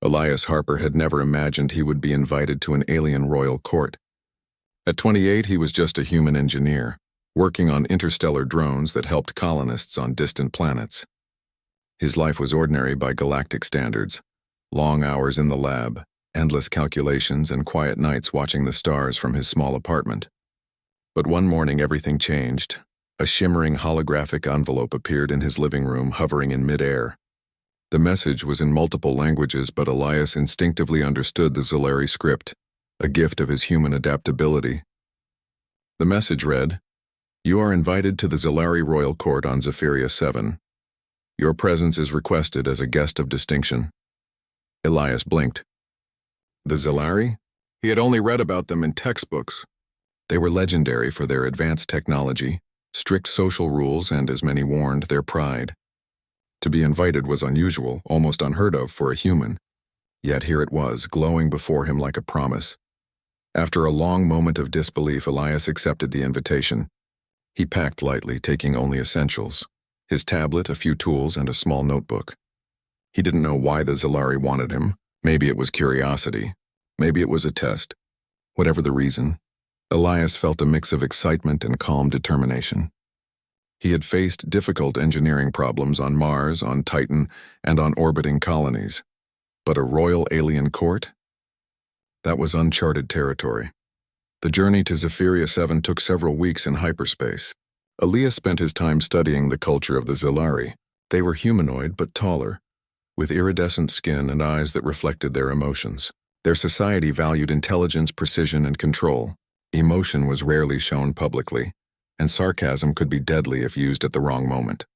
Elias Harper had never imagined he would be invited to an alien royal court. At 28, he was just a human engineer, working on interstellar drones that helped colonists on distant planets. His life was ordinary by galactic standards. Long hours in the lab, endless calculations, and quiet nights watching the stars from his small apartment. But one morning everything changed. A shimmering holographic envelope appeared in his living room, hovering in midair. The message was in multiple languages, but Elias instinctively understood the Zolari script, a gift of his human adaptability. The message read, "You are invited to the Zolari Royal Court on Zephyria 7. Your presence is requested as a guest of distinction." Elias blinked. The Zolari? He had only read about them in textbooks. They were legendary for their advanced technology, strict social rules, and, as many warned, their pride. To be invited was unusual, almost unheard of for a human. Yet here it was, glowing before him like a promise. After a long moment of disbelief, Elias accepted the invitation. He packed lightly, taking only essentials: his tablet, a few tools, and a small notebook. He didn't know why the Zolari wanted him. Maybe it was curiosity. Maybe it was a test. Whatever the reason, Elias felt a mix of excitement and calm determination. He had faced difficult engineering problems on Mars, on Titan, and on orbiting colonies. But a royal alien court? That was uncharted territory. The journey to Zephyria 7 took several weeks in hyperspace. Elias spent his time studying the culture of the Zolari. They were humanoid but taller, with iridescent skin and eyes that reflected their emotions. Their society valued intelligence, precision, and control. Emotion was rarely shown publicly, and sarcasm could be deadly if used at the wrong moment.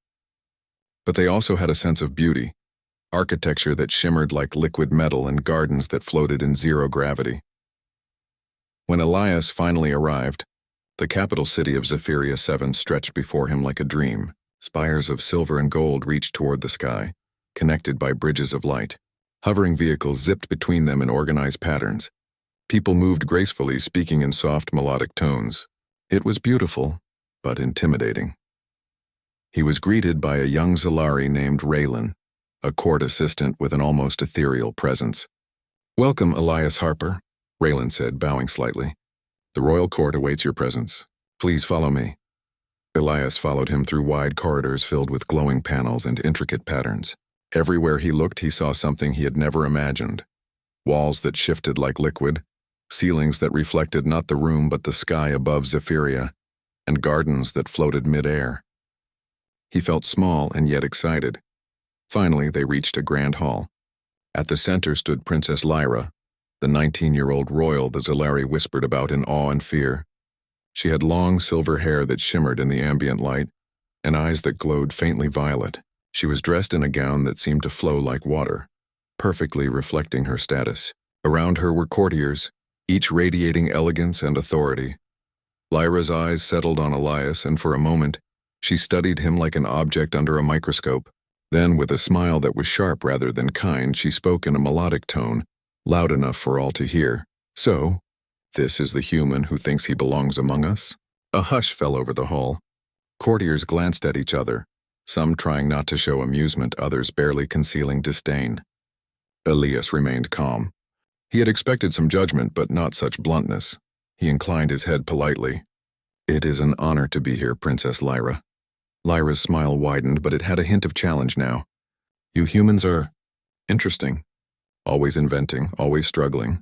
But they also had a sense of beauty, architecture that shimmered like liquid metal and gardens that floated in zero gravity. When Elias finally arrived, the capital city of Zephyria 7 stretched before him like a dream. Spires of silver and gold reached toward the sky, connected by bridges of light. Hovering vehicles zipped between them in organized patterns. People moved gracefully, speaking in soft melodic tones. It was beautiful, but intimidating. He was greeted by a young Zolari named Raylan, a court assistant with an almost ethereal presence. "Welcome, Elias Harper," Raylan said, bowing slightly. "The royal court awaits your presence. Please follow me." Elias followed him through wide corridors filled with glowing panels and intricate patterns. Everywhere he looked, he saw something he had never imagined. Walls that shifted like liquid, ceilings that reflected not the room but the sky above Zephyria, and gardens that floated mid-air. He felt small and yet excited. Finally, they reached a grand hall. At the center stood Princess Lyra, the 19-year-old royal the Zolari whispered about in awe and fear. She had long silver hair that shimmered in the ambient light, and eyes that glowed faintly violet. She was dressed in a gown that seemed to flow like water, perfectly reflecting her status. Around her were courtiers, each radiating elegance and authority. Lyra's eyes settled on Elias, and for a moment, she studied him like an object under a microscope. Then, with a smile that was sharp rather than kind, she spoke in a melodic tone, loud enough for all to hear. "So, this is the human who thinks he belongs among us?" A hush fell over the hall. Courtiers glanced at each other, some trying not to show amusement, others barely concealing disdain. Elias remained calm. He had expected some judgment, but not such bluntness. He inclined his head politely. "It is an honor to be here, Princess Lyra." Lyra's smile widened, but it had a hint of challenge now. "You humans are interesting. Always inventing, always struggling.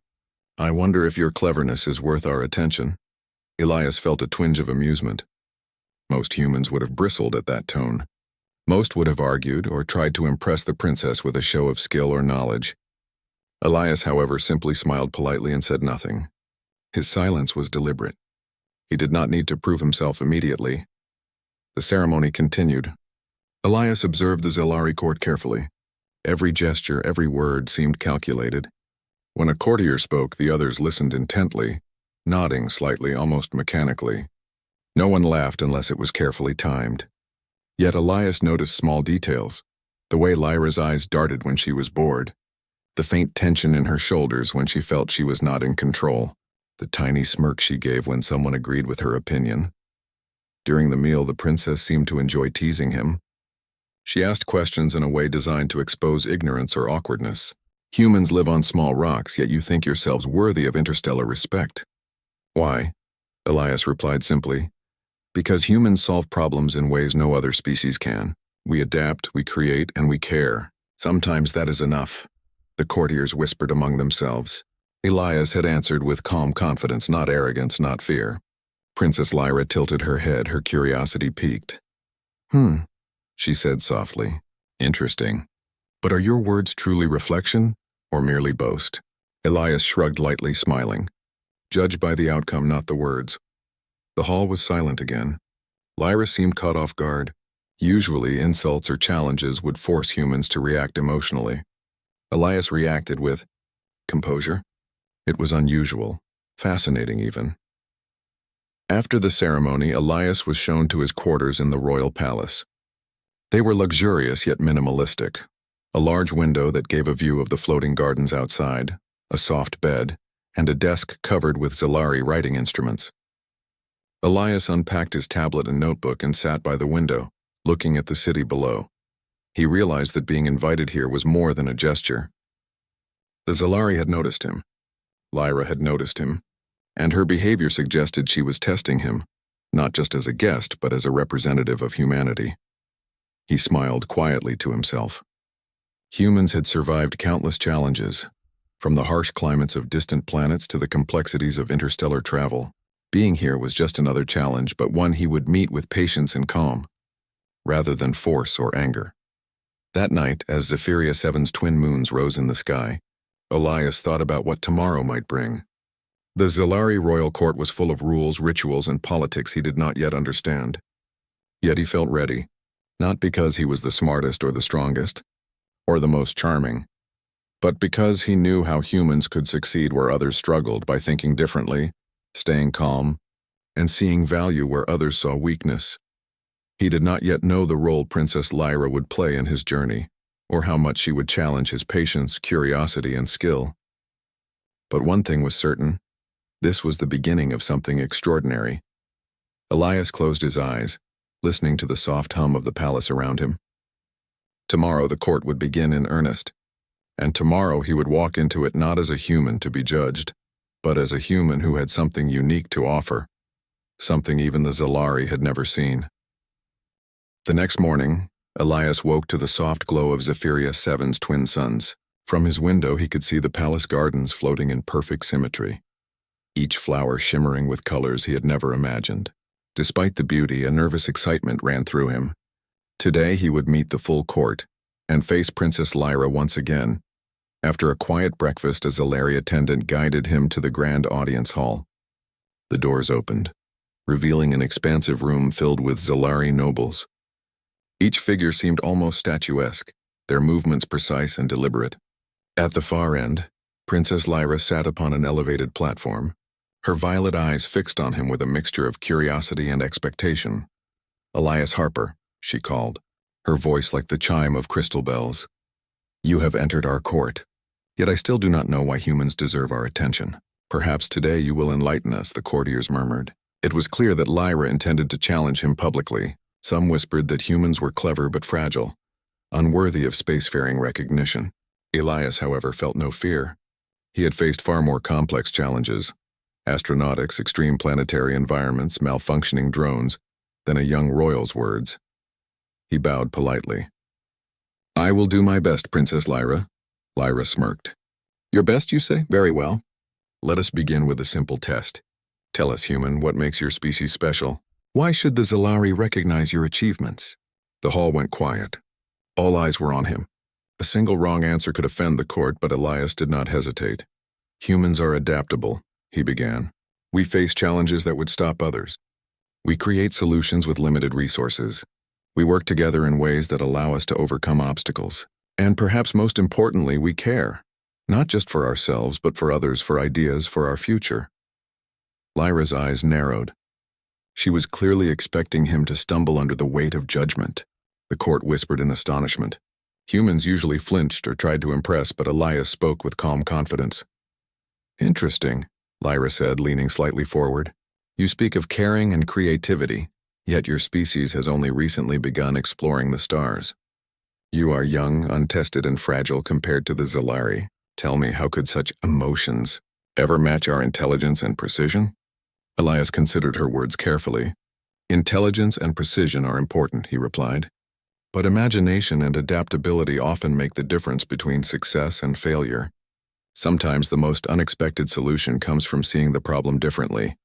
I wonder if your cleverness is worth our attention." Elias felt a twinge of amusement. Most humans would have bristled at that tone. Most would have argued or tried to impress the princess with a show of skill or knowledge. Elias, however, simply smiled politely and said nothing. His silence was deliberate. He did not need to prove himself immediately. The ceremony continued. Elias observed the Zolari court carefully. Every gesture, every word seemed calculated. When a courtier spoke, the others listened intently, nodding slightly, almost mechanically. No one laughed unless it was carefully timed. Yet Elias noticed small details, the way Lyra's eyes darted when she was bored, the faint tension in her shoulders when she felt she was not in control, the tiny smirk she gave when someone agreed with her opinion. During the meal, the princess seemed to enjoy teasing him. She asked questions in a way designed to expose ignorance or awkwardness. Humans live on small rocks, yet you think yourselves worthy of interstellar respect. Why? Elias replied simply. Because humans solve problems in ways no other species can. We adapt, we create, and we care. Sometimes that is enough. The courtiers whispered among themselves. Elias had answered with calm confidence, not arrogance, not fear. Princess Lyra tilted her head, her curiosity piqued. She said softly. Interesting. But are your words truly reflection, or merely boast? Elias shrugged lightly, smiling. Judge by the outcome, not the words. The hall was silent again. Lyra seemed caught off guard. Usually, insults or challenges would force humans to react emotionally. Elias reacted with composure. It was unusual, fascinating even. After the ceremony, Elias was shown to his quarters in the royal palace. They were luxurious yet minimalistic. A large window that gave a view of the floating gardens outside, a soft bed, and a desk covered with Zalari writing instruments. Elias unpacked his tablet and notebook and sat by the window, looking at the city below. He realized that being invited here was more than a gesture. The Zalari had noticed him. Lyra had noticed him, and her behavior suggested she was testing him, not just as a guest, but as a representative of humanity. He smiled quietly to himself. Humans had survived countless challenges, from the harsh climates of distant planets to the complexities of interstellar travel. Being here was just another challenge, but one he would meet with patience and calm, rather than force or anger. That night, as Zephyria 7's twin moons rose in the sky, Elias thought about what tomorrow might bring. The Zalari royal court was full of rules, rituals, and politics he did not yet understand. Yet he felt ready, not because he was the smartest or the strongest, or the most charming, but because he knew how humans could succeed where others struggled by thinking differently, staying calm, and seeing value where others saw weakness. He did not yet know the role Princess Lyra would play in his journey, or how much she would challenge his patience, curiosity, and skill. But one thing was certain. This was the beginning of something extraordinary. Elias closed his eyes, listening to the soft hum of the palace around him. Tomorrow the court would begin in earnest, and tomorrow he would walk into it not as a human to be judged, but as a human who had something unique to offer, something even the Zalari had never seen. The next morning, Elias woke to the soft glow of Zephyria 7's twin suns. From his window he could see the palace gardens floating in perfect symmetry, each flower shimmering with colors he had never imagined. Despite the beauty, a nervous excitement ran through him. Today he would meet the full court and face Princess Lyra once again. After a quiet breakfast, a Zalari attendant guided him to the grand audience hall. The doors opened, revealing an expansive room filled with Zalari nobles. Each figure seemed almost statuesque, their movements precise and deliberate. At the far end, Princess Lyra sat upon an elevated platform, her violet eyes fixed on him with a mixture of curiosity and expectation. Elias Harper, she called, her voice like the chime of crystal bells. You have entered our court, yet I still do not know why humans deserve our attention. Perhaps today you will enlighten us, the courtiers murmured. It was clear that Lyra intended to challenge him publicly. Some whispered that humans were clever but fragile, unworthy of spacefaring recognition. Elias, however, felt no fear. He had faced far more complex challenges, astronautics, extreme planetary environments, malfunctioning drones, than a young royal's words. He bowed politely. I will do my best, Princess Lyra. Lyra smirked. Your best, you say? Very well. Let us begin with a simple test. Tell us, human, what makes your species special? Why should the Zalari recognize your achievements? The hall went quiet. All eyes were on him. A single wrong answer could offend the court, but Elias did not hesitate. Humans are adaptable, he began. We face challenges that would stop others. We create solutions with limited resources. We work together in ways that allow us to overcome obstacles. And perhaps most importantly, we care. Not just for ourselves, but for others, for ideas, for our future. Lyra's eyes narrowed. She was clearly expecting him to stumble under the weight of judgment. The court whispered in astonishment. Humans usually flinched or tried to impress, but Elias spoke with calm confidence. Interesting, Lyra said, leaning slightly forward. You speak of caring and creativity, yet your species has only recently begun exploring the stars. You are young, untested, and fragile compared to the Zalari. Tell me, how could such emotions ever match our intelligence and precision? Elias considered her words carefully. Intelligence and precision are important, he replied. But imagination and adaptability often make the difference between success and failure. Sometimes the most unexpected solution comes from seeing the problem differently.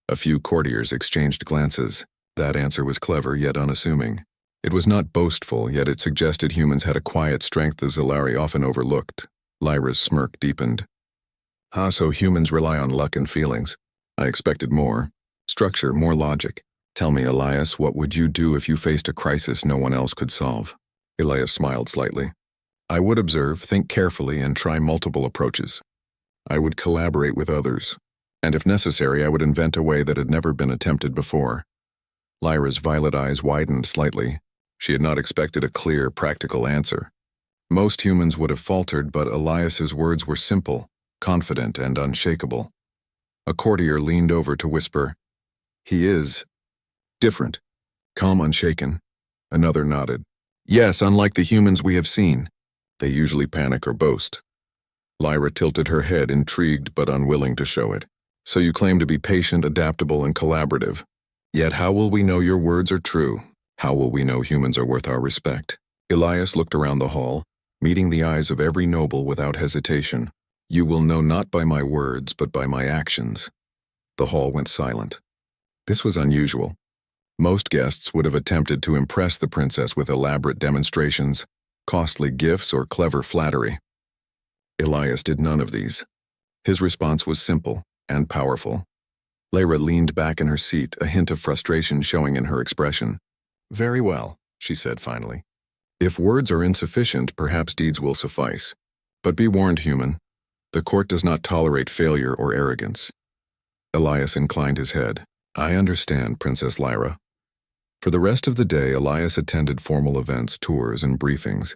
A few courtiers exchanged glances. That answer was clever yet unassuming. It was not boastful, yet it suggested humans had a quiet strength the Zellari often overlooked. Lyra's smirk deepened. Ah, so humans rely on luck and feelings. I expected more. Structure, more logic. Tell me, Elias, what would you do if you faced a crisis no one else could solve? Elias smiled slightly. I would observe, think carefully, and try multiple approaches. I would collaborate with others. And if necessary, I would invent a way that had never been attempted before. Lyra's violet eyes widened slightly. She had not expected a clear, practical answer. Most humans would have faltered, but Elias's words were simple, confident, and unshakable. A courtier leaned over to whisper, "He is different, calm, unshaken." Another nodded. "Yes, unlike the humans we have seen. They usually panic or boast." Lyra tilted her head, intrigued but unwilling to show it. "So you claim to be patient, adaptable, and collaborative. Yet how will we know your words are true? How will we know humans are worth our respect?" Elias looked around the hall, meeting the eyes of every noble without hesitation. "You will know not by my words, but by my actions." The hall went silent. This was unusual. Most guests would have attempted to impress the princess with elaborate demonstrations, costly gifts, or clever flattery. Elias did none of these. His response was simple and powerful. Lyra leaned back in her seat, a hint of frustration showing in her expression. "Very well," she said finally. "If words are insufficient, perhaps deeds will suffice. But be warned, human. The court does not tolerate failure or arrogance." Elias inclined his head. "I understand, Princess Lyra." For the rest of the day, Elias attended formal events, tours, and briefings.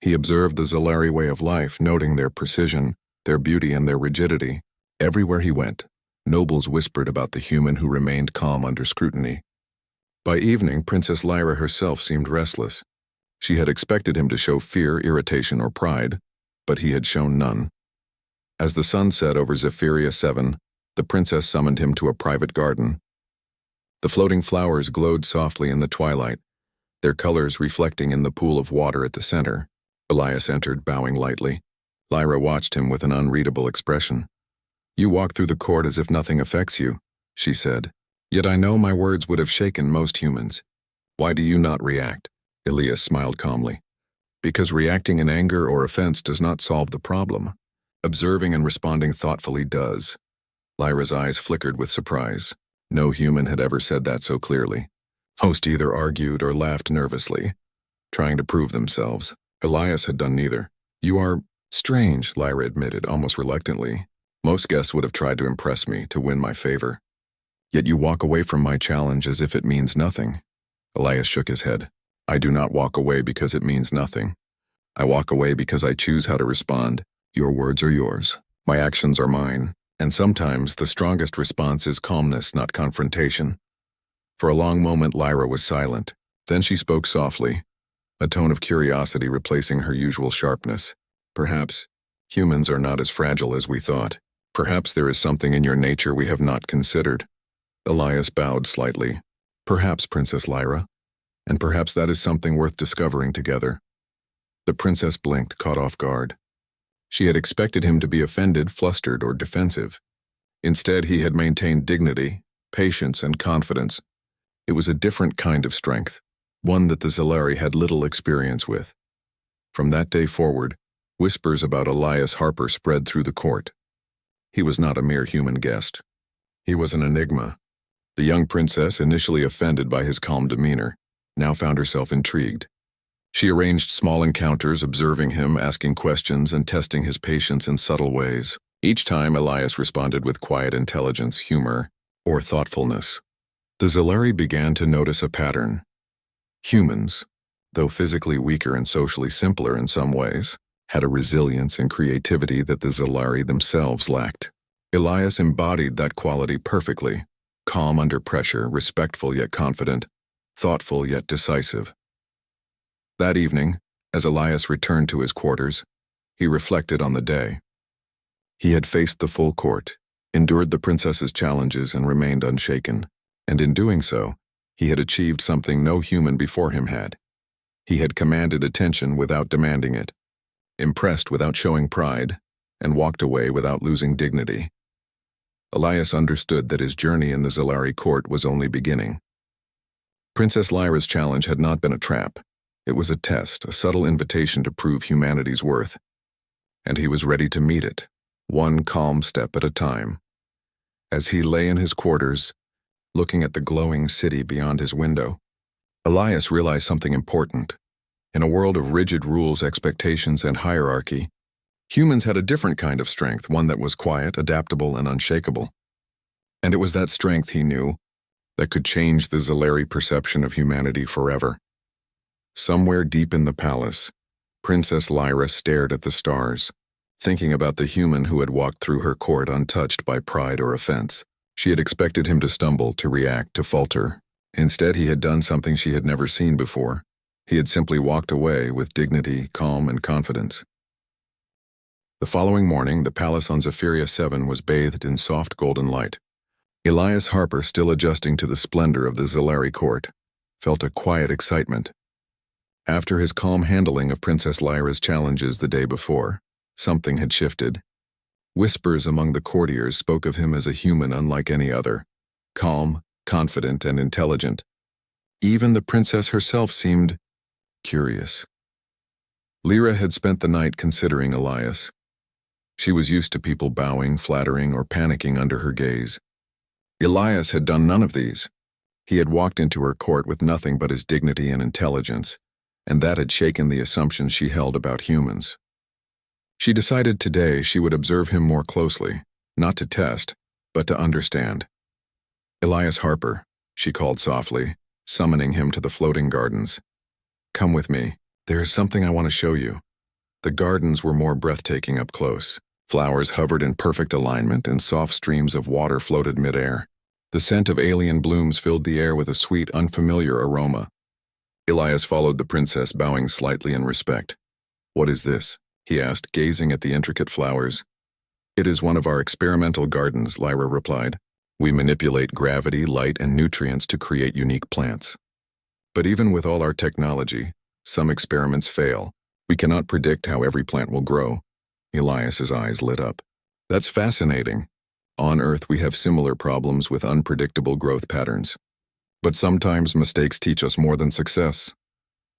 He observed the Zellari way of life, noting their precision, their beauty, and their rigidity. Everywhere he went, nobles whispered about the human who remained calm under scrutiny. By evening, Princess Lyra herself seemed restless. She had expected him to show fear, irritation, or pride, but he had shown none. As the sun set over Zephyria 7, the princess summoned him to a private garden. The floating flowers glowed softly in the twilight, their colors reflecting in the pool of water at the center. Elias entered, bowing lightly. Lyra watched him with an unreadable expression. "You walk through the court as if nothing affects you," she said. "Yet I know my words would have shaken most humans. Why do you not react?" Elias smiled calmly. "Because reacting in anger or offense does not solve the problem. Observing and responding thoughtfully does." Lyra's eyes flickered with surprise. No human had ever said that so clearly. Most either argued or laughed nervously, trying to prove themselves. Elias had done neither. "You are strange," Lyra admitted, almost reluctantly. "Most guests would have tried to impress me, to win my favor. Yet you walk away from my challenge as if it means nothing." Elias shook his head. "I do not walk away because it means nothing. I walk away because I choose how to respond. Your words are yours. My actions are mine. And sometimes the strongest response is calmness, not confrontation." For a long moment, Lyra was silent. Then she spoke softly, a tone of curiosity replacing her usual sharpness. "Perhaps humans are not as fragile as we thought. Perhaps there is something in your nature we have not considered." Elias bowed slightly. "Perhaps, Princess Lyra. And perhaps that is something worth discovering together." The princess blinked, caught off guard. She had expected him to be offended, flustered, or defensive. Instead, he had maintained dignity, patience, and confidence. It was a different kind of strength, one that the Zellari had little experience with. From that day forward, whispers about Elias Harper spread through the court. He was not a mere human guest. He was an enigma. The young princess, initially offended by his calm demeanor, now found herself intrigued. She arranged small encounters, observing him, asking questions, and testing his patience in subtle ways. Each time, Elias responded with quiet intelligence, humor, or thoughtfulness. The Zellari began to notice a pattern. Humans, though physically weaker and socially simpler in some ways, had a resilience and creativity that the Zellari themselves lacked. Elias embodied that quality perfectly, calm under pressure, respectful yet confident, thoughtful yet decisive. That evening, as Elias returned to his quarters, He reflected on the day. He had faced the full court, endured the princess's challenges, and remained unshaken. And in doing so, he had achieved something no human before him had. He had commanded attention without demanding it, impressed without showing pride, and walked away without losing dignity. Elias understood that his journey in the Zalari court was only beginning. Princess Lyra's challenge had not been a trap. It was a test, a subtle invitation to prove humanity's worth. And he was ready to meet it, one calm step at a time. As he lay in his quarters, looking at the glowing city beyond his window, Elias realized something important. In a world of rigid rules, expectations, and hierarchy, humans had a different kind of strength, one that was quiet, adaptable, and unshakable. And it was that strength, he knew, that could change the Zalari perception of humanity forever. Somewhere deep in the palace, Princess Lyra stared at the stars, thinking about the human who had walked through her court untouched by pride or offense. She had expected him to stumble, to react, to falter. Instead, he had done something she had never seen before. He had simply walked away with dignity, calm, and confidence. The following morning, the palace on Zephyria 7 was bathed in soft golden light. Elias Harper, still adjusting to the splendor of the Zalari court, felt a quiet excitement. After his calm handling of Princess Lyra's challenges the day before, something had shifted. Whispers among the courtiers spoke of him as a human unlike any other, calm, confident, and intelligent. Even the princess herself seemed curious. Lyra had spent the night considering Elias. She was used to people bowing, flattering, or panicking under her gaze. Elias had done none of these. He had walked into her court with nothing but his dignity and intelligence, and that had shaken the assumptions she held about humans. She decided today she would observe him more closely, not to test, but to understand. Elias Harper, she called softly, summoning him to the floating gardens. Come with me. There is something I want to show you. The gardens were more breathtaking up close. Flowers hovered in perfect alignment, and soft streams of water floated midair. The scent of alien blooms filled the air with a sweet, unfamiliar aroma. Elias followed the princess, bowing slightly in respect. What is this? He asked, gazing at the intricate flowers. It is one of our experimental gardens, Lyra replied. We manipulate gravity, light, and nutrients to create unique plants. But even with all our technology, some experiments fail. We cannot predict how every plant will grow. Elias's eyes lit up. That's fascinating. On Earth, we have similar problems with unpredictable growth patterns. But sometimes mistakes teach us more than success.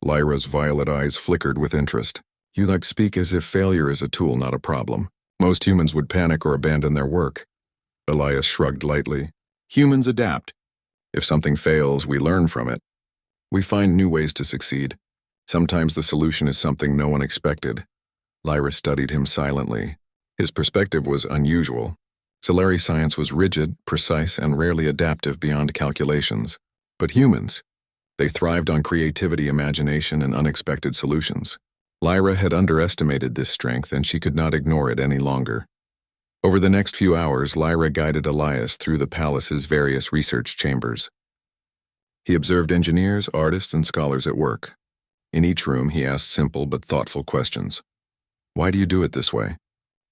Lyra's violet eyes flickered with interest. You speak as if failure is a tool, not a problem. Most humans would panic or abandon their work. Elias shrugged lightly. Humans adapt. If something fails, we learn from it. We find new ways to succeed. Sometimes the solution is something no one expected. Lyra studied him silently. His perspective was unusual. Zalari science was rigid, precise, and rarely adaptive beyond calculations. But humans, they thrived on creativity, imagination, and unexpected solutions. Lyra had underestimated this strength, and she could not ignore it any longer. Over the next few hours, Lyra guided Elias through the palace's various research chambers. He observed engineers, artists, and scholars at work. In each room, he asked simple but thoughtful questions. Why do you do it this way?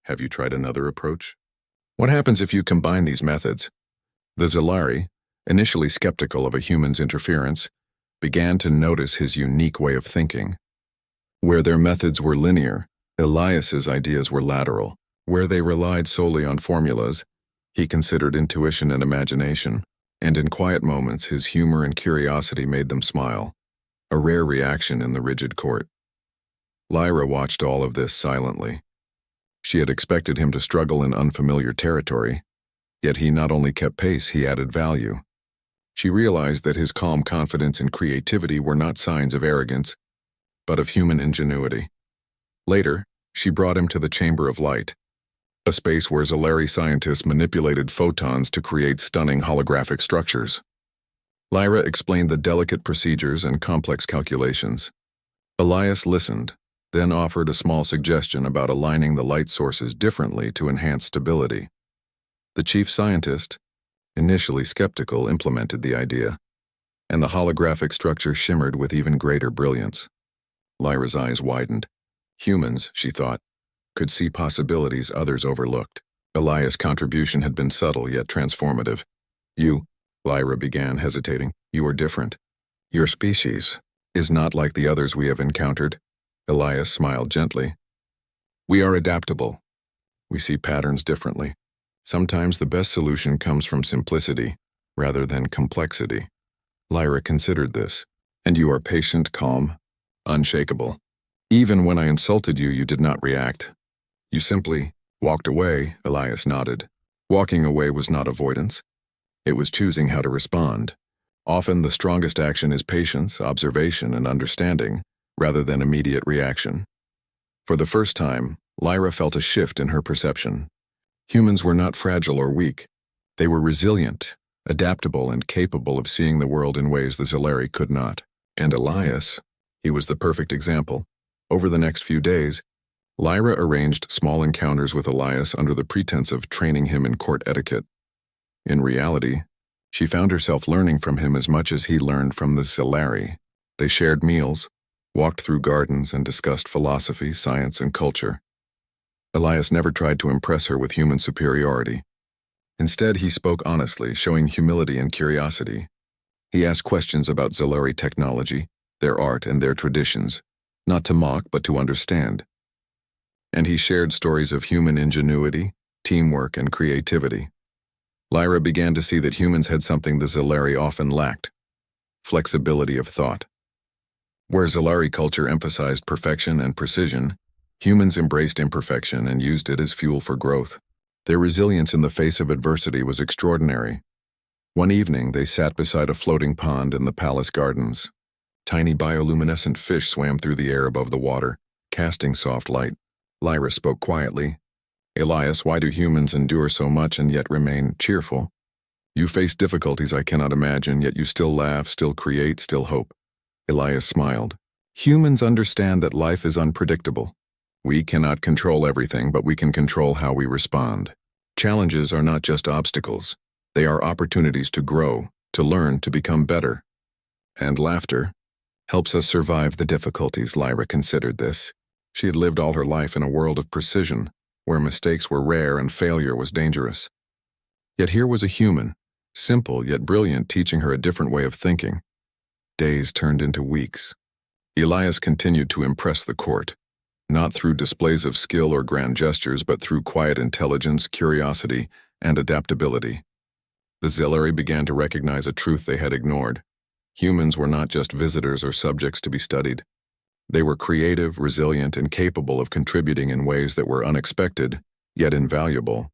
Have you tried another approach? What happens if you combine these methods? The Zalari, initially skeptical of a human's interference, began to notice his unique way of thinking. Where their methods were linear, Elias's ideas were lateral. Where they relied solely on formulas, he considered intuition and imagination, and in quiet moments his humor and curiosity made them smile, a rare reaction in the rigid court. Lyra watched all of this silently. She had expected him to struggle in unfamiliar territory, yet he not only kept pace, he added value. She realized that his calm confidence and creativity were not signs of arrogance, but of human ingenuity. Later, she brought him to the Chamber of Light, a space where Zalari scientists manipulated photons to create stunning holographic structures. Lyra explained the delicate procedures and complex calculations. Elias listened, then offered a small suggestion about aligning the light sources differently to enhance stability. The chief scientist, initially skeptical, implemented the idea, and the holographic structure shimmered with even greater brilliance. Lyra's eyes widened. Humans, she thought, could see possibilities others overlooked. Elias' contribution had been subtle yet transformative. You, Lyra began, hesitating, you are different. Your species is not like the others we have encountered. Elias smiled gently. We are adaptable. We see patterns differently. Sometimes the best solution comes from simplicity rather than complexity. Lyra considered this. And you are patient, calm, unshakable. Even when I insulted you, you did not react. You simply walked away. Elias nodded. Walking away was not avoidance. It was choosing how to respond. Often the strongest action is patience, observation, and understanding, rather than immediate reaction. For the first time, Lyra felt a shift in her perception. Humans were not fragile or weak. They were resilient, adaptable, and capable of seeing the world in ways the Zeleri could not. And Elias, he was the perfect example. Over the next few days, Lyra arranged small encounters with Elias under the pretense of training him in court etiquette. In reality, she found herself learning from him as much as he learned from the Zeleri. They shared meals, walked through gardens, and discussed philosophy, science, and culture. Elias never tried to impress her with human superiority. Instead, he spoke honestly, showing humility and curiosity. He asked questions about Zeleri technology, their art, and their traditions, not to mock but to understand. And he shared stories of human ingenuity, teamwork, and creativity. Lyra began to see that humans had something the Zeleri often lacked: flexibility of thought. Where Zeleri culture emphasized perfection and precision, humans embraced imperfection and used it as fuel for growth. Their resilience in the face of adversity was extraordinary. One evening, they sat beside a floating pond in the palace gardens. Tiny bioluminescent fish swam through the air above the water, casting soft light. Lyra spoke quietly. Elias, why do humans endure so much and yet remain cheerful? You face difficulties I cannot imagine, yet you still laugh, still create, still hope. Elias smiled. Humans understand that life is unpredictable. We cannot control everything, but we can control how we respond. Challenges are not just obstacles. They are opportunities to grow, to learn, to become better. And laughter helps us survive the difficulties. Lyra considered this. She had lived all her life in a world of precision, where mistakes were rare and failure was dangerous. Yet here was a human, simple yet brilliant, teaching her a different way of thinking. Days turned into weeks. Elias continued to impress the court, not through displays of skill or grand gestures, but through quiet intelligence, curiosity, and adaptability. The Zeleri began to recognize a truth they had ignored. Humans were not just visitors or subjects to be studied. They were creative, resilient, and capable of contributing in ways that were unexpected, yet invaluable.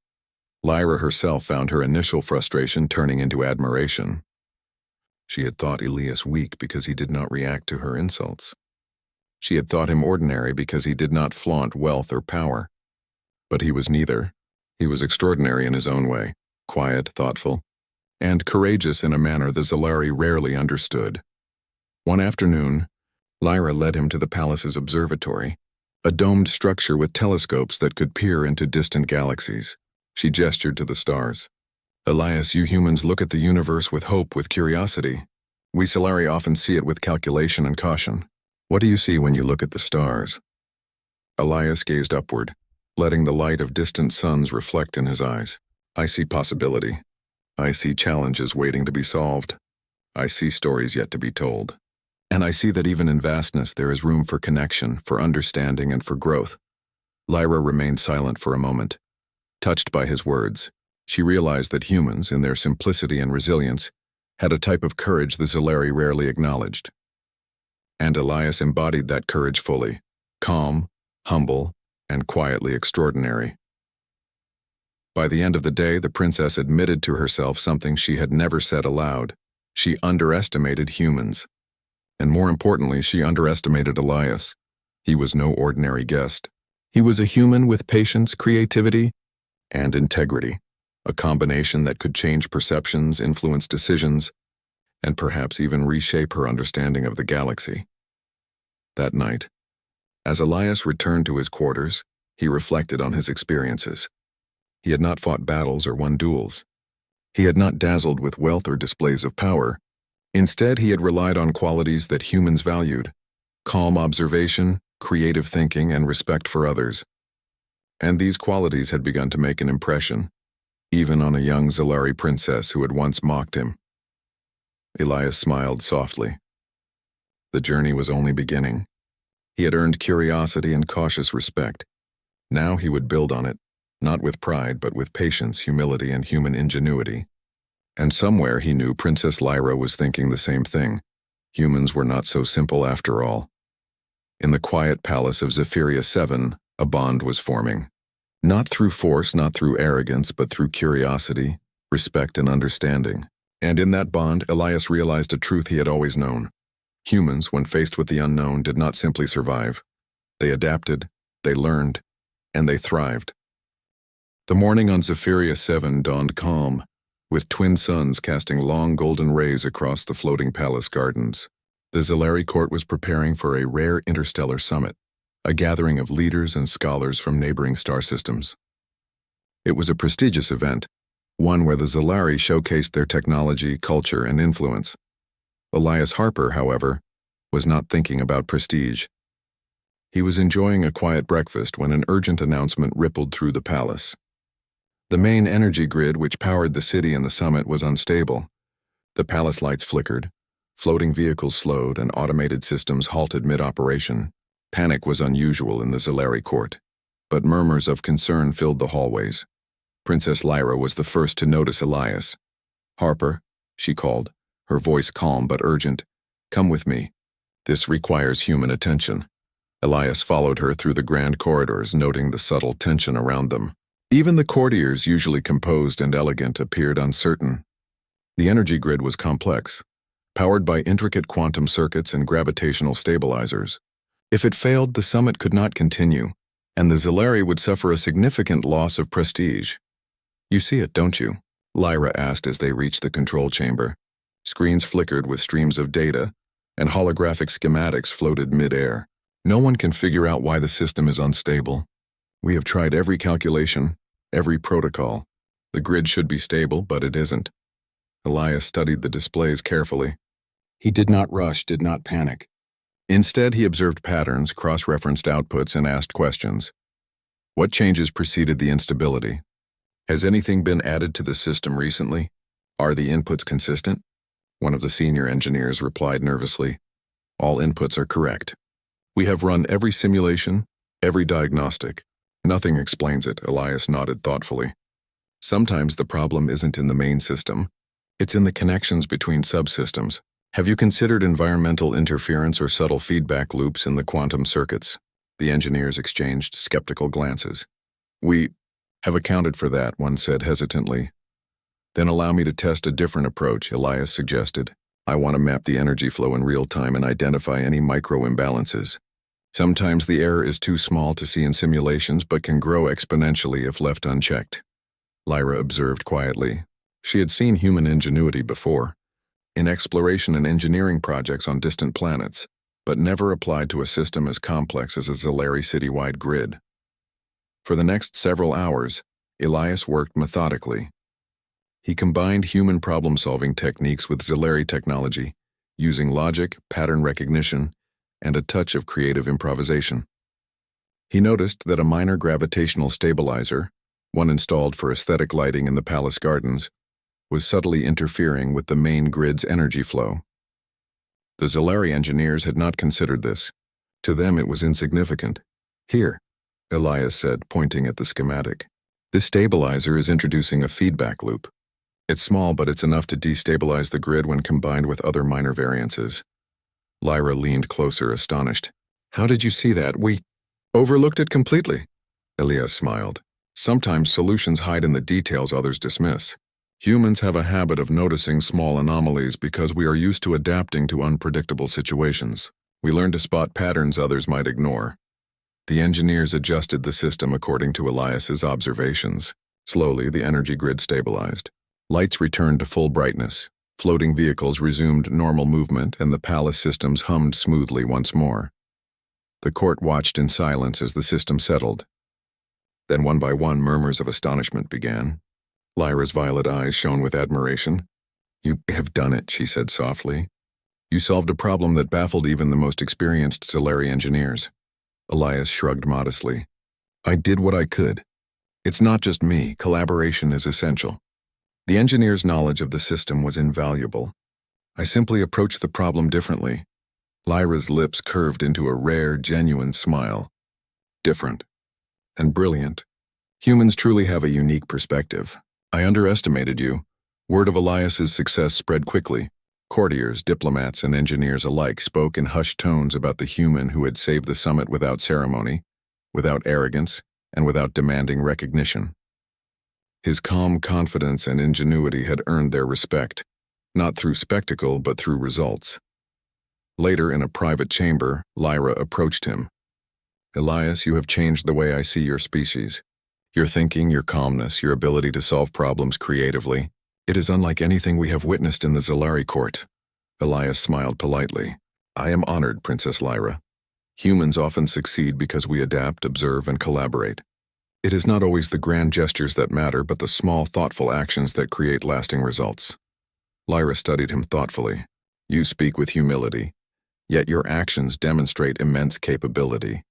Lyra herself found her initial frustration turning into admiration. She had thought Elias weak because he did not react to her insults. She had thought him ordinary because he did not flaunt wealth or power. But he was neither. He was extraordinary in his own way, quiet, thoughtful, and courageous in a manner the Zeleri rarely understood. One afternoon, Lyra led him to the palace's observatory, a domed structure with telescopes that could peer into distant galaxies. She gestured to the stars. Elias, you humans look at the universe with hope, with curiosity. We Zeleri often see it with calculation and caution. What do you see when you look at the stars? Elias gazed upward, letting the light of distant suns reflect in his eyes. I see possibility. I see challenges waiting to be solved. I see stories yet to be told. And I see that even in vastness there is room for connection, for understanding, and for growth. Lyra remained silent for a moment. Touched by his words, she realized that humans, in their simplicity and resilience, had a type of courage the Zeleri rarely acknowledged. And Elias embodied that courage fully, calm, humble, and quietly extraordinary. By the end of the day, the princess admitted to herself something she had never said aloud. She underestimated humans. And more importantly, she underestimated Elias. He was no ordinary guest. He was a human with patience, creativity, and integrity, a combination that could change perceptions, influence decisions, and perhaps even reshape her understanding of the galaxy. That night, as Elias returned to his quarters, he reflected on his experiences. He had not fought battles or won duels. He had not dazzled with wealth or displays of power. Instead, he had relied on qualities that humans valued: calm observation, creative thinking, and respect for others. And these qualities had begun to make an impression, even on a young Zalari princess who had once mocked him. Elias smiled softly. The journey was only beginning. He had earned curiosity and cautious respect. Now he would build on it, not with pride, but with patience, humility, and human ingenuity. And somewhere he knew Princess Lyra was thinking the same thing. Humans were not so simple after all. In the quiet palace of Zephyria 7, a bond was forming. Not through force, not through arrogance, but through curiosity, respect, and understanding. And in that bond, Elias realized a truth he had always known. Humans, when faced with the unknown, did not simply survive. They adapted, they learned, and they thrived. The morning on Zephyria 7 dawned calm, with twin suns casting long golden rays across the floating palace gardens. The Zalari court was preparing for a rare interstellar summit, a gathering of leaders and scholars from neighboring star systems. It was a prestigious event, one where the Zalari showcased their technology, culture, and influence. Elias Harper, however, was not thinking about prestige. He was enjoying a quiet breakfast when an urgent announcement rippled through the palace. The main energy grid which powered the city and the summit was unstable. The palace lights flickered, floating vehicles slowed, and automated systems halted mid-operation. Panic was unusual in the Zalari court, but murmurs of concern filled the hallways. Princess Lyra was the first to notice Elias. "Harper," she called, her voice calm but urgent. "Come with me. This requires human attention." Elias followed her through the grand corridors, noting the subtle tension around them. Even the courtiers, usually composed and elegant, appeared uncertain. The energy grid was complex, powered by intricate quantum circuits and gravitational stabilizers. If it failed, the summit could not continue, and the Zalari would suffer a significant loss of prestige. "You see it, don't you?" Lyra asked as they reached the control chamber. Screens flickered with streams of data, and holographic schematics floated mid-air. "No one can figure out why the system is unstable. We have tried every calculation, every protocol. The grid should be stable, but it isn't." Elias studied the displays carefully. He did not rush, did not panic. Instead, he observed patterns, cross-referenced outputs, and asked questions. What changes preceded the instability? Has anything been added to the system recently? Are the inputs consistent? One of the senior engineers replied nervously. "All inputs are correct. We have run every simulation, every diagnostic. Nothing explains it," Elias nodded thoughtfully. "Sometimes the problem isn't in the main system. It's in the connections between subsystems. Have you considered environmental interference or subtle feedback loops in the quantum circuits?" The engineers exchanged skeptical glances. "We have accounted for that," one said hesitantly. "Then allow me to test a different approach," Elias suggested. "I want to map the energy flow in real time and identify any micro-imbalances. Sometimes the error is too small to see in simulations but can grow exponentially if left unchecked." Lyra observed quietly. She had seen human ingenuity before, in exploration and engineering projects on distant planets, but never applied to a system as complex as a Zalari citywide grid. For the next several hours, Elias worked methodically. He combined human problem-solving techniques with Zalari technology, using logic, pattern recognition, and a touch of creative improvisation. He noticed that a minor gravitational stabilizer, one installed for aesthetic lighting in the palace gardens, was subtly interfering with the main grid's energy flow. The Zalari engineers had not considered this. To them it was insignificant. "Here," Elias said, pointing at the schematic. "This stabilizer is introducing a feedback loop. It's small, but it's enough to destabilize the grid when combined with other minor variances." Lyra leaned closer, astonished. "How did you see that? We overlooked it completely." Elias smiled. "Sometimes solutions hide in the details others dismiss. Humans have a habit of noticing small anomalies because we are used to adapting to unpredictable situations. We learn to spot patterns others might ignore." The engineers adjusted the system according to Elias's observations. Slowly, the energy grid stabilized. Lights returned to full brightness. Floating vehicles resumed normal movement, and the palace systems hummed smoothly once more. The court watched in silence as the system settled. Then one by one, murmurs of astonishment began. Lyra's violet eyes shone with admiration. "You have done it," she said softly. "You solved a problem that baffled even the most experienced Zalari engineers." Elias shrugged modestly. I did what I could. It's not just me, collaboration is essential. The engineer's knowledge of the system was invaluable. I simply approached the problem differently. Lyra's lips curved into a rare, genuine smile. Different. And brilliant. Humans truly have a unique perspective. I underestimated you. Word of Elias's success spread quickly. Courtiers, diplomats, and engineers alike spoke in hushed tones about the human who had saved the summit without ceremony, without arrogance, and without demanding recognition. His calm confidence and ingenuity had earned their respect, not through spectacle but through results. Later, in a private chamber, Lyra approached him. Elias, you have changed the way I see your species. Your thinking, your calmness, your ability to solve problems creatively. It is unlike anything we have witnessed in the Zalari court. Elias smiled politely. I am honored, Princess Lyra. Humans often succeed because we adapt, observe, and collaborate. It is not always the grand gestures that matter, but the small, thoughtful actions that create lasting results. Lyra studied him thoughtfully. You speak with humility, yet your actions demonstrate immense capability.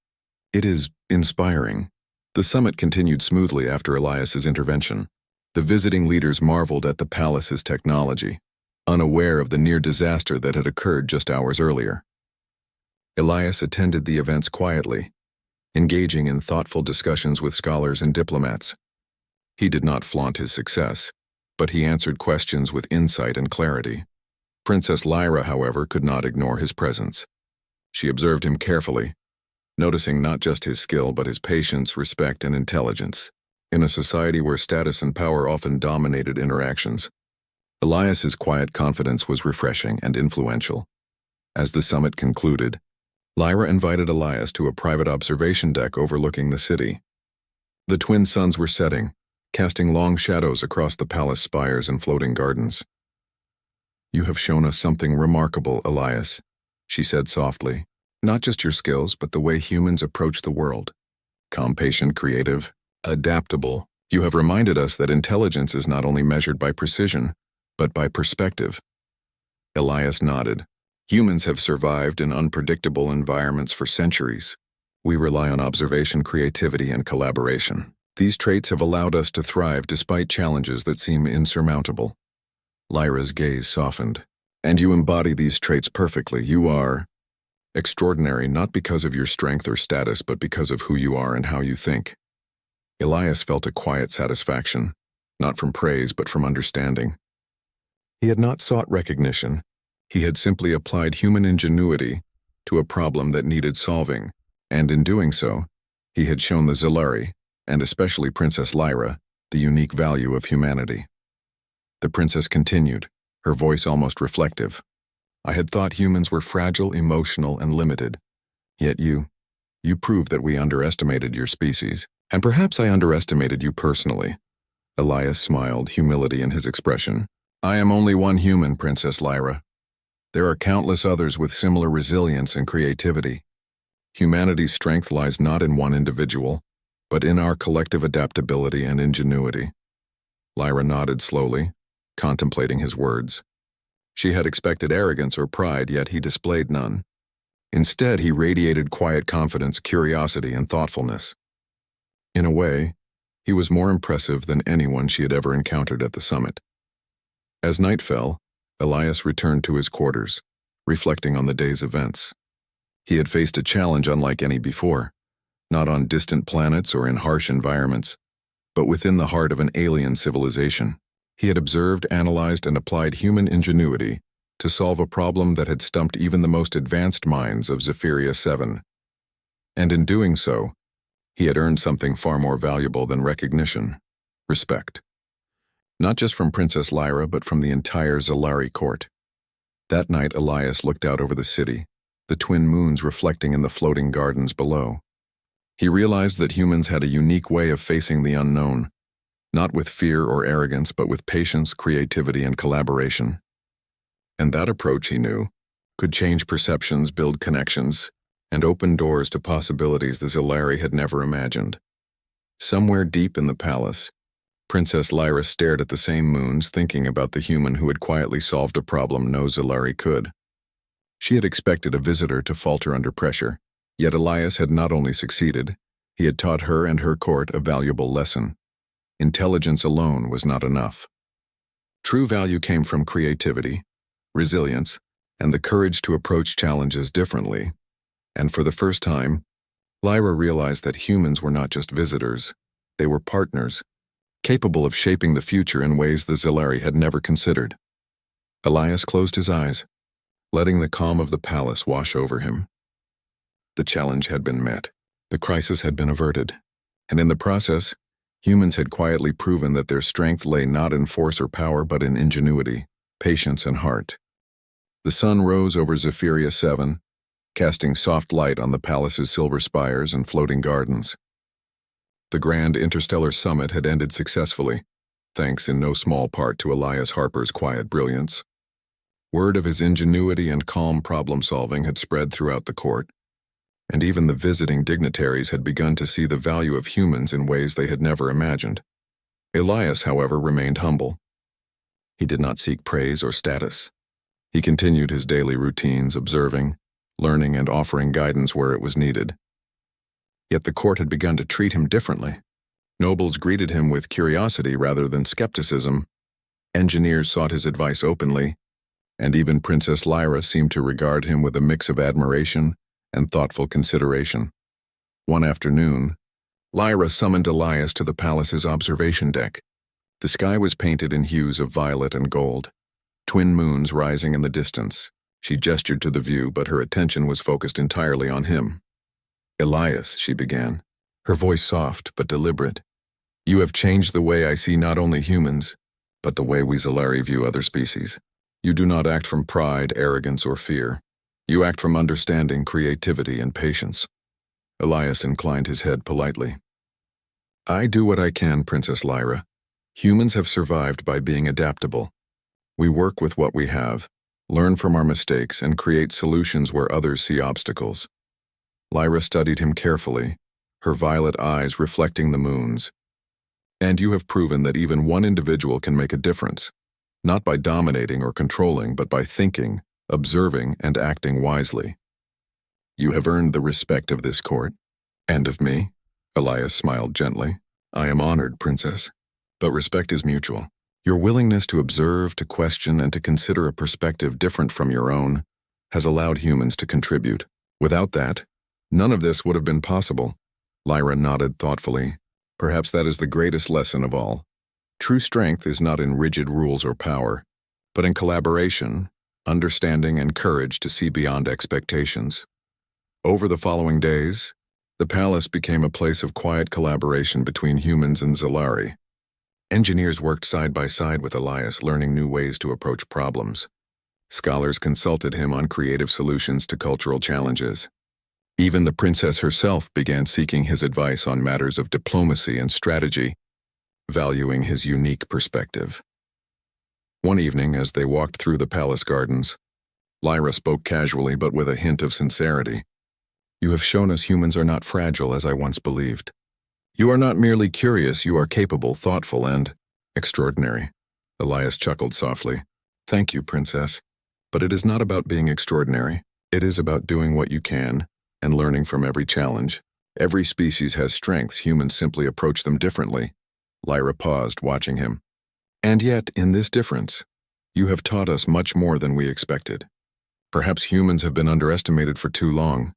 It is inspiring. The summit continued smoothly after Elias's intervention. The visiting leaders marveled at the palace's technology, unaware of the near disaster that had occurred just hours earlier. Elias attended the events quietly, engaging in thoughtful discussions with scholars and diplomats. He did not flaunt his success, but he answered questions with insight and clarity. Princess Lyra, however, could not ignore his presence. She observed him carefully, noticing not just his skill but his patience, respect, and intelligence. In a society where status and power often dominated interactions, Elias's quiet confidence was refreshing and influential. As the summit concluded, Lyra invited Elias to a private observation deck overlooking the city. The twin suns were setting, casting long shadows across the palace spires and floating gardens. You have shown us something remarkable, Elias, she said softly. Not just your skills, but the way humans approach the world. Calm, patient, creative, adaptable. You have reminded us that intelligence is not only measured by precision, but by perspective. Elias nodded. Humans have survived in unpredictable environments for centuries. We rely on observation, creativity, and collaboration. These traits have allowed us to thrive despite challenges that seem insurmountable. Lyra's gaze softened. And you embody these traits perfectly. You are extraordinary not because of your strength or status, but because of who you are and how you think. Elias felt a quiet satisfaction, not from praise but from understanding. He had not sought recognition. He had simply applied human ingenuity to a problem that needed solving, and in doing so, he had shown the Zalari, and especially Princess Lyra, the unique value of humanity. The princess continued, her voice almost reflective. I had thought humans were fragile, emotional, and limited. Yet you proved that we underestimated your species. And perhaps I underestimated you personally. Elias smiled, humility in his expression. I am only one human, Princess Lyra. There are countless others with similar resilience and creativity. Humanity's strength lies not in one individual, but in our collective adaptability and ingenuity. Lyra nodded slowly, contemplating his words. She had expected arrogance or pride, yet he displayed none. Instead, he radiated quiet confidence, curiosity, and thoughtfulness. In a way, he was more impressive than anyone she had ever encountered at the summit. As night fell, Elias returned to his quarters, reflecting on the day's events. He had faced a challenge unlike any before, not on distant planets or in harsh environments, but within the heart of an alien civilization. He had observed, analyzed, and applied human ingenuity to solve a problem that had stumped even the most advanced minds of Zephyria 7. And in doing so, he had earned something far more valuable than recognition: respect. Not just from Princess Lyra, but from the entire Zalari court. That night, Elias looked out over the city, the twin moons reflecting in the floating gardens below. He realized that humans had a unique way of facing the unknown, not with fear or arrogance, but with patience, creativity, and collaboration. And that approach, he knew, could change perceptions, build connections, and open doors to possibilities the Zalari had never imagined. Somewhere deep in the palace, Princess Lyra stared at the same moons, thinking about the human who had quietly solved a problem no Zalari could. She had expected a visitor to falter under pressure, yet Elias had not only succeeded, He had taught her and her court a valuable lesson. Intelligence alone was not enough. True value came from creativity, resilience, and the courage to approach challenges differently. And for the first time, Lyra realized that humans were not just visitors, they were partners, capable of shaping the future in ways the Zilari had never considered. Elias closed his eyes, letting the calm of the palace wash over him. The challenge had been met, the crisis had been averted, and in the process, humans had quietly proven that their strength lay not in force or power but in ingenuity, patience, and heart. The sun rose over Zephyria 7, casting soft light on the palace's silver spires and floating gardens. The grand interstellar summit had ended successfully, thanks in no small part to Elias Harper's quiet brilliance. Word of his ingenuity and calm problem-solving had spread throughout the court, and even the visiting dignitaries had begun to see the value of humans in ways they had never imagined. Elias, however, remained humble. He did not seek praise or status. He continued his daily routines, observing, learning, and offering guidance where it was needed. Yet the court had begun to treat him differently. Nobles greeted him with curiosity rather than skepticism. Engineers sought his advice openly, and even Princess Lyra seemed to regard him with a mix of admiration and thoughtful consideration. One afternoon, Lyra summoned Elias to the palace's observation deck. The sky was painted in hues of violet and gold, twin moons rising in the distance. She gestured to the view, but her attention was focused entirely on him. "Elias," she began, her voice soft but deliberate, "you have changed the way I see not only humans, but the way we Zilari view other species. You do not act from pride, arrogance, or fear. You act from understanding, creativity, and patience." Elias inclined his head politely. "I do what I can, Princess Lyra. Humans have survived by being adaptable. We work with what we have, learn from our mistakes, and create solutions where others see obstacles." Lyra studied him carefully, her violet eyes reflecting the moons. "And you have proven that even one individual can make a difference, not by dominating or controlling, but by thinking, observing, and acting wisely. You have earned the respect of this court, and of me." Elias smiled gently. "I am honored, Princess, but respect is mutual. Your willingness to observe, to question, and to consider a perspective different from your own has allowed humans to contribute. Without that, none of this would have been possible." Lyra nodded thoughtfully. "Perhaps that is the greatest lesson of all. True strength is not in rigid rules or power, but in collaboration, understanding, and courage to see beyond expectations." Over the following days, the palace became a place of quiet collaboration between humans and Zilari. Engineers worked side by side with Elias, learning new ways to approach problems. Scholars consulted him on creative solutions to cultural challenges. Even the princess herself began seeking his advice on matters of diplomacy and strategy, valuing his unique perspective. One evening, as they walked through the palace gardens, Lyra spoke casually but with a hint of sincerity. "You have shown us humans are not fragile as I once believed. You are not merely curious, you are capable, thoughtful, and extraordinary." Elias chuckled softly. "Thank you, Princess. But it is not about being extraordinary. It is about doing what you can and learning from every challenge. Every species has strengths, humans simply approach them differently." Lyra paused, watching him. "And yet, in this difference, you have taught us much more than we expected. Perhaps humans have been underestimated for too long."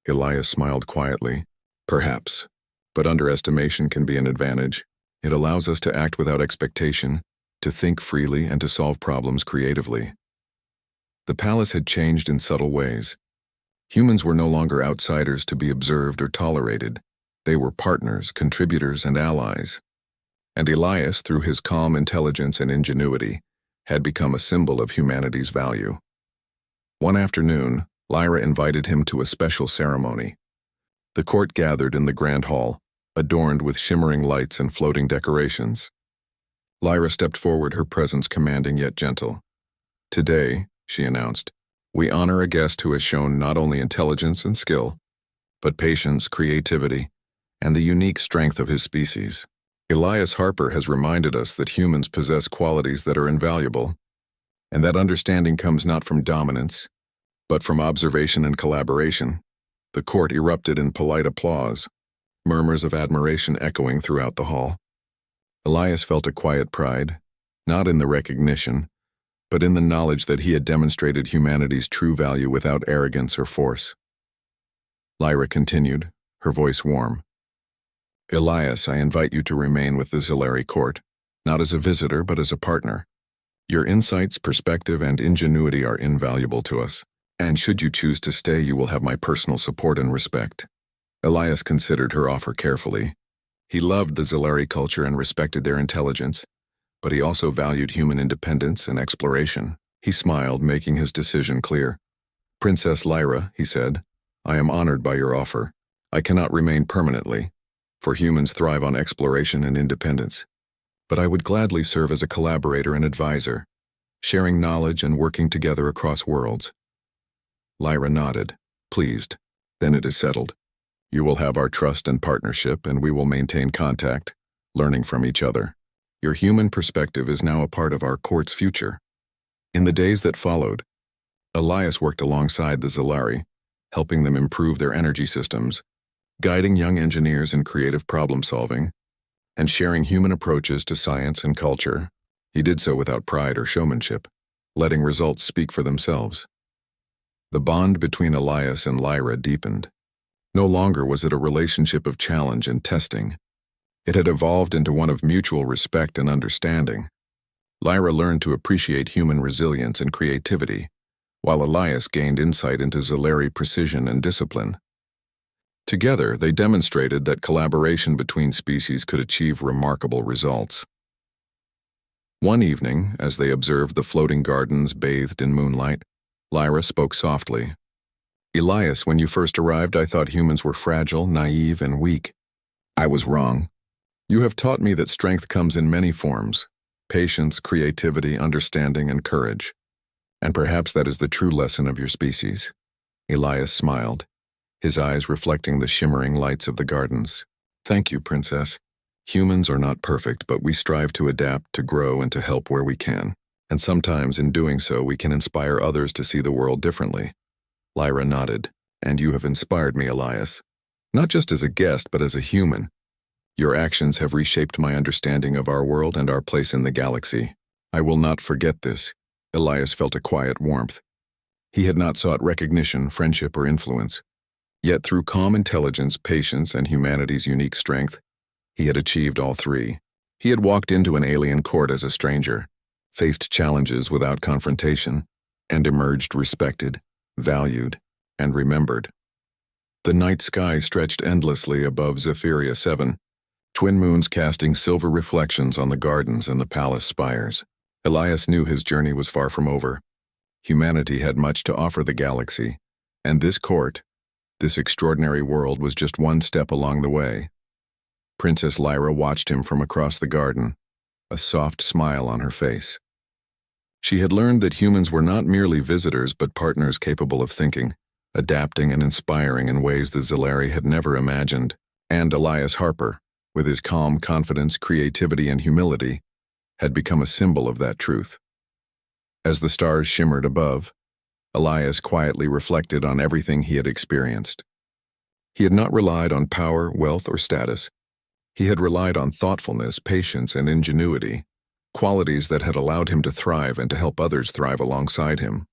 Elias smiled quietly. "Perhaps. But underestimation can be an advantage. It allows us to act without expectation, to think freely, and to solve problems creatively." The palace had changed in subtle ways. Humans were no longer outsiders to be observed or tolerated. They were partners, contributors, and allies. And Elias, through his calm intelligence and ingenuity, had become a symbol of humanity's value. One afternoon, Lyra invited him to a special ceremony. The court gathered in the grand hall, adorned with shimmering lights and floating decorations. Lyra stepped forward, her presence commanding yet gentle. "Today," she announced, "we honor a guest who has shown not only intelligence and skill, but patience, creativity, and the unique strength of his species. Elias Harper has reminded us that humans possess qualities that are invaluable, and that understanding comes not from dominance, but from observation and collaboration." The court erupted in polite applause. murmurs of admiration echoing throughout the hall. Elias felt a quiet pride, not in the recognition, but in the knowledge that he had demonstrated humanity's true value without arrogance or force. Lyra continued, her voice warm. Elias, I invite you to remain with the Zilari court, not as a visitor but as a partner. Your insights, perspective, and ingenuity are invaluable to us, and should you choose to stay, you will have my personal support and respect. Elias considered her offer carefully. He loved the Zilari culture and respected their intelligence, but he also valued human independence and exploration. He smiled, making his decision clear. Princess Lyra, he said, I am honored by your offer. I cannot remain permanently, for humans thrive on exploration and independence. But I would gladly serve as a collaborator and advisor, sharing knowledge and working together across worlds. Lyra nodded, pleased. Then it is settled. You will have our trust and partnership, and we will maintain contact, learning from each other. Your human perspective is now a part of our court's future. In the days that followed, Elias worked alongside the Zilari, helping them improve their energy systems, guiding young engineers in creative problem-solving, and sharing human approaches to science and culture. He did so without pride or showmanship, letting results speak for themselves. The bond between Elias and Lyra deepened. No longer was it a relationship of challenge and testing. It had evolved into one of mutual respect and understanding. Lyra learned to appreciate human resilience and creativity, while Elias gained insight into Zilari precision and discipline. Together, they demonstrated that collaboration between species could achieve remarkable results. One evening, as they observed the floating gardens bathed in moonlight, Lyra spoke softly. Elias, when you first arrived, I thought humans were fragile, naive, and weak. I was wrong. You have taught me that strength comes in many forms: patience, creativity, understanding, and courage. And perhaps that is the true lesson of your species. Elias smiled, his eyes reflecting the shimmering lights of the gardens. Thank you, Princess. Humans are not perfect, but we strive to adapt, to grow, and to help where we can. And sometimes, in doing so, we can inspire others to see the world differently. Lyra nodded. And you have inspired me, Elias. Not just as a guest, but as a human. Your actions have reshaped my understanding of our world and our place in the galaxy. I will not forget this. Elias felt a quiet warmth. He had not sought recognition, friendship, or influence. Yet through calm intelligence, patience, and humanity's unique strength, he had achieved all three. He had walked into an alien court as a stranger, faced challenges without confrontation, and emerged respected, valued, and remembered. The night sky stretched endlessly above Zephyria 7, twin moons casting silver reflections on the gardens and the palace spires. Elias knew his journey was far from over. Humanity had much to offer the galaxy, and this court, this extraordinary world, was just one step along the way. Princess Lyra watched him from across the garden, a soft smile on her face. She had learned that humans were not merely visitors but partners capable of thinking, adapting, and inspiring in ways the Zilari had never imagined. And Elias Harper, with his calm confidence, creativity, and humility, had become a symbol of that truth. As the stars shimmered above, Elias quietly reflected on everything he had experienced. He had not relied on power, wealth, or status. He had relied on thoughtfulness, patience, and ingenuity, qualities that had allowed him to thrive and to help others thrive alongside him.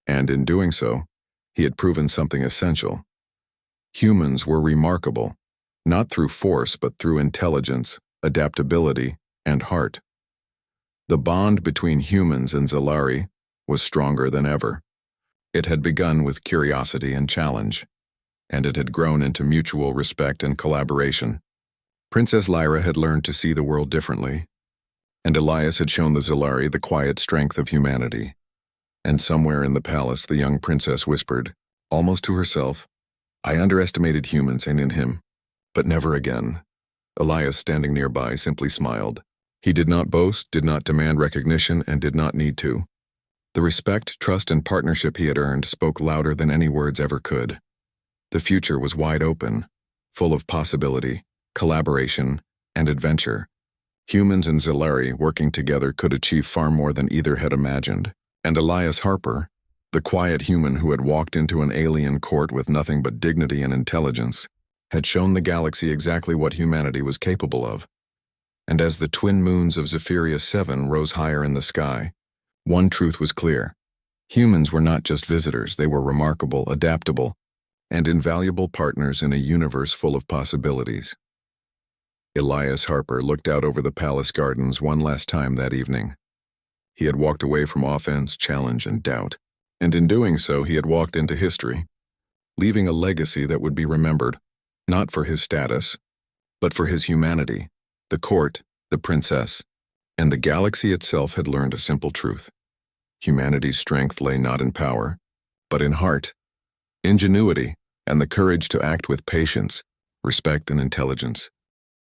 And in doing so, he had proven something essential. Humans were remarkable, not through force but through intelligence, adaptability, and heart. The bond between humans and Zilari was stronger than ever. It had begun with curiosity and challenge, and it had grown into mutual respect and collaboration. Princess Lyra had learned to see the world differently, and Elias had shown the Zilari the quiet strength of humanity. And somewhere in the palace, the young princess whispered, almost to herself, I underestimated humans and in him, but never again. Elias, standing nearby, simply smiled. He did not boast, did not demand recognition, and did not need to. The respect, trust, and partnership he had earned spoke louder than any words ever could. The future was wide open, full of possibility, collaboration, and adventure. Humans and Zilari working together could achieve far more than either had imagined. And Elias Harper, the quiet human who had walked into an alien court with nothing but dignity and intelligence, had shown the galaxy exactly what humanity was capable of. And as the twin moons of Zephyria 7 rose higher in the sky, one truth was clear. Humans were not just visitors, they were remarkable, adaptable, and invaluable partners in a universe full of possibilities. Elias Harper looked out over the palace gardens one last time that evening. He had walked away from offense, challenge, and doubt, and in doing so he had walked into history, leaving a legacy that would be remembered, not for his status, but for his humanity. The court, the princess, and the galaxy itself had learned a simple truth. Humanity's strength lay not in power, but in heart, ingenuity, and the courage to act with patience, respect, and intelligence.